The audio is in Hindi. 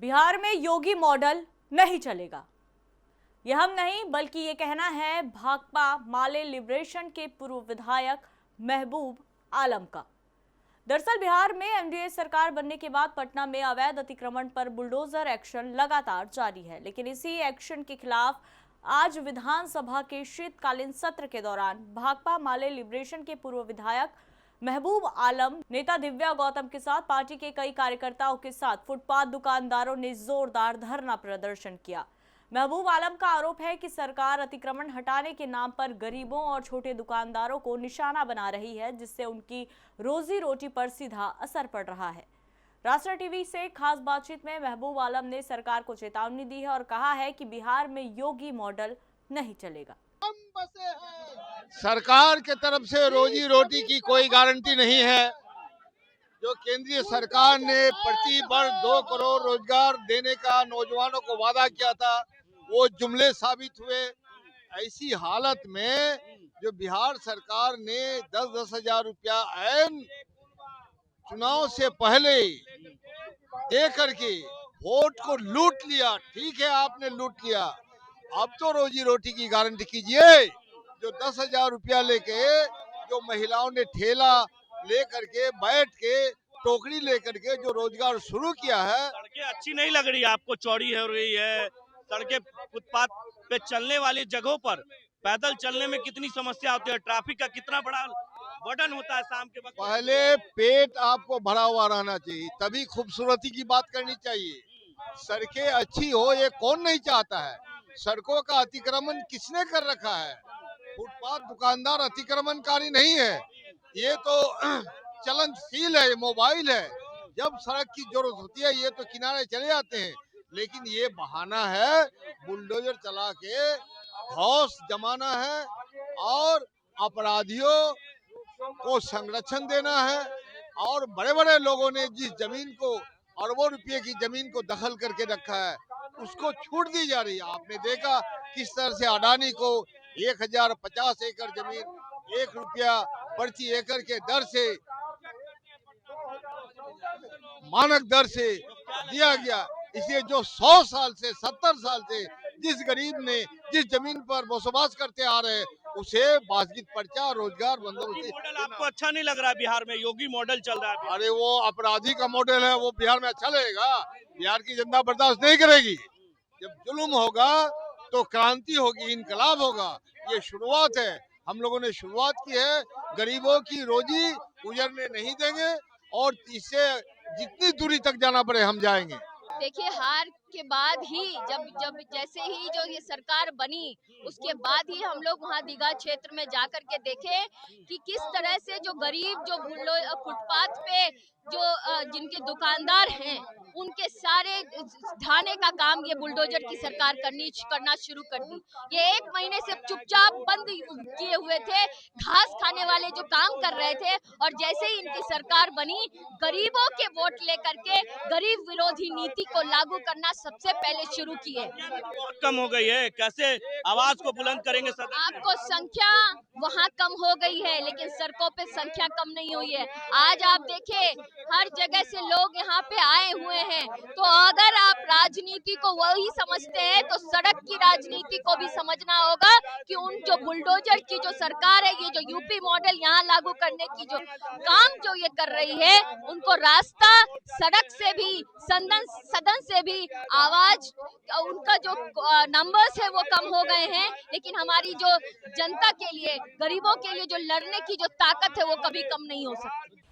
बिहार में योगी मॉडल नहीं चलेगा। यह हम नहीं बल्कि ये कहना है भाकपा माले लिबरेशन के पूर्व विधायक महबूब आलम का। दरअसल बिहार में एनडीए सरकार बनने के बाद पटना में अवैध अतिक्रमण पर बुलडोजर एक्शन लगातार जारी है, लेकिन इसी एक्शन के खिलाफ आज विधानसभा के शीतकालीन सत्र के दौरान भाकपा माले लिबरेशन के पूर्व विधायक महबूब आलम, नेता दिव्या गौतम के साथ पार्टी के कई कार्यकर्ताओं के साथ फुटपाथ दुकानदारों ने जोरदार धरना प्रदर्शन किया। महबूब आलम का आरोप है कि सरकार अतिक्रमण हटाने के नाम पर गरीबों और छोटे दुकानदारों को निशाना बना रही है, जिससे उनकी रोजी रोटी पर सीधा असर पड़ रहा है। राष्ट्र टीवी से खास बातचीत में महबूब आलम ने सरकार को चेतावनी दी है और कहा है कि बिहार में योगी मॉडल नहीं चलेगा। सरकार के तरफ से रोजी रोटी की कोई गारंटी नहीं है। जो केंद्रीय सरकार ने प्रति वर्ष 2 करोड़ रोजगार देने का नौजवानों को वादा किया था, वो जुमले साबित हुए। ऐसी हालत में जो बिहार सरकार ने 10-10 हजार रुपया ऐन चुनाव से पहले दे करके वोट को लूट लिया। ठीक है, आपने लूट लिया, अब तो रोजी रोटी की गारंटी कीजिए। जो 10 हजार रुपया लेके जो महिलाओं ने ठेला लेकर के बैठ के टोकरी लेकर के जो रोजगार शुरू किया है। सड़कें अच्छी नहीं लग रही, आपको चौड़ी हो रही है सड़कें। फुटपाथ पे चलने वाली जगहों पर पैदल चलने में कितनी समस्या होती है, ट्रैफिक का कितना बड़ा बर्डन होता है शाम के वक्त। पहले पेट आपको भरा हुआ रहना चाहिए, तभी खूबसूरती की बात करनी चाहिए। सड़कें अच्छी हो ये कौन नहीं चाहता है। सड़कों का अतिक्रमण किसने कर रखा है? फुटपाथ दुकानदार अतिक्रमणकारी नहीं है, ये तो चलनशील है, मोबाइल है। जब सड़क की जरूरत होती है ये तो किनारे चले जाते हैं, लेकिन ये बहाना है बुलडोजर चला के धौंस जमाना है और अपराधियों को संरक्षण देना है। और बड़े बड़े लोगों ने जिस जमीन को अरबों रुपये की जमीन को दखल करके रखा है उसको छूट दी जा रही है। आपने देखा किस तरह से अडानी को 1050 एकड़ जमीन 1 रुपया प्रति एकड़ के दर से मानक दर से दिया गया। इसलिए जो 100 साल से 70 साल से जिस गरीब ने जिस जमीन पर बसोबास करते आ रहे उसे वाजिब पर्चा रोजगार बंदोबस्त। मॉडल आपको अच्छा नहीं लग रहा है? बिहार में योगी मॉडल चल रहा है। अरे वो अपराधी का मॉडल है, वो बिहार में अच्छा लगेगा? बिहार की जनता बर्दाश्त नहीं करेगी। जब जुल्म होगा तो क्रांति होगी, इनकलाब होगा। ये शुरुआत है, हम लोगों ने शुरुआत की है। गरीबों की रोजी उजरने नहीं देंगे और इससे जितनी दूरी तक जाना पड़े हम जाएंगे। देखिए, हार के बाद ही जब जैसे ही जो ये सरकार बनी उसके बाद ही हम लोग वहाँ दीघा क्षेत्र में जाकर के देखे कि किस तरह से जो गरीब जो फुटपाथ पे जो जिनके दुकानदार हैं उनके सारे ढाने का काम ये बुलडोजर की सरकार करना शुरू कर दी। ये 1 महीने से चुपचाप बंद किए हुए थे, घास खाने वाले जो काम कर रहे थे, और जैसे ही इनकी सरकार बनी गरीबों के वोट लेकर के गरीब विरोधी नीति को लागू करना सबसे पहले शुरू किए। बहुत कम हो गई है, कैसे आवाज को बुलंद करेंगे? आपको संख्या वहाँ कम हो गई है लेकिन सड़कों पे संख्या कम नहीं हुई है। आज आप देखें हर जगह से लोग यहाँ पे आए हुए हैं, तो अगर आप राजनीति को वही समझते हैं तो सड़क की राजनीति को भी समझना होगा कि उन जो बुलडोजर की जो सरकार है, ये जो यूपी मॉडल यहाँ लागू करने की जो काम जो ये कर रही है, उनको रास्ता सड़क से भी सदन से भी आवाज उनका जो नंबर्स है वो कम हो गए हैं, लेकिन हमारी जो जनता के लिए गरीबों के लिए जो लड़ने की जो ताकत है वो कभी कम नहीं हो सकती।